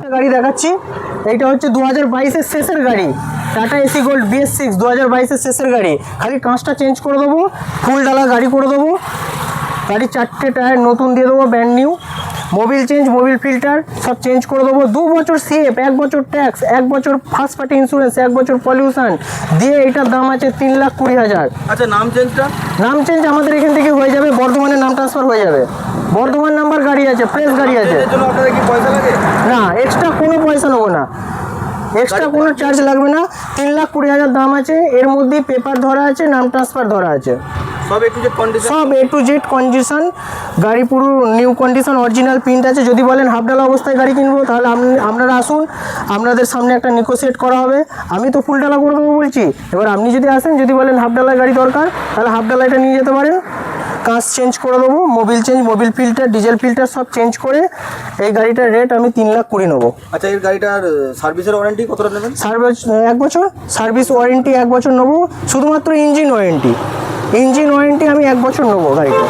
একটা গাড়ি দেখাচ্ছি। এইটা হচ্ছে 2022-এর শেষের গাড়ি, টাটা এসি গোল্ড BS6 2022-এর শেষের গাড়ি। খালি কাঁচটা চেঞ্জ করে দেবো, ফুল ডালা গাড়ি করে দেবো। গাড়ির 4টে টায়ার নতুন দিয়ে দেবো, brand new. Mobil change, Mobil filter সব চেঞ্জ করে দেবো। 2 বছর সেফ, 1 বছর ট্যাক্স, 1 বছর ফার্স্ট পার্টি ইন্স্যুরেন্স, 1 বছর পলিউশন দিয়ে এটার দাম আছে 3,20,000। আচ্ছা, নাম চেঞ্জটা? নাম চেঞ্জ আমাদের এখান থেকে হয়ে যাবে, বর্ধমানের নাম ট্রান্সফার হয়ে যাবে। বর্ধমান নাম্বার গাড়ি আছে, ফ্রেশ গাড়ি আছে। এর জন্য আপনাদের কি পয়সা লাগে? না, এক্সট্রা কোনো পয়সা নেবো না, এক্সট্রা কোনো চার্জ লাগবে না। 3,20,000 দাম আছে। এর মধ্যে পেপার ধরা আছে, নাম ট্রান্সফার ধরা আছে, সব A to Z কন্ডিশন? সব A to Z কন্ডিশন। গাড়ি পুরো নিউ কন্ডিশন, অরিজিনাল প্রিন্ট আছে। যদি বলেন হাফডালা অবস্থায় গাড়ি কিনবো, তাহলে আপনারা আসুন, আপনাদের সামনে একটা নেগোশিয়েট করা হবে। আমি তো ফুল ডালা করে দেবো বলছি। এবার আপনি যদি আসেন, যদি বলেন হাফডালায় গাড়ি দরকার, তাহলে হাফডালাইটা নিয়ে যেতে পারেন। কাঁচ চেঞ্জ করে দেবো, Mobil change, Mobil filter, diesel filter সব চেঞ্জ করে এই গাড়িটার রেট আমি 3,20,000 নেবো। আচ্ছা, এই গাড়িটার সার্ভিসের ওয়ারেন্টি কতটা নেবেন? সার্ভিস 1 বছর, সার্ভিস ওয়ারেন্টি 1 বছর নেবো। শুধুমাত্র ইঞ্জিন ওয়ারেন্টি, ইঞ্জিন ওয়ারেন্টি আমি 1 বছর নেবো গাড়িটা।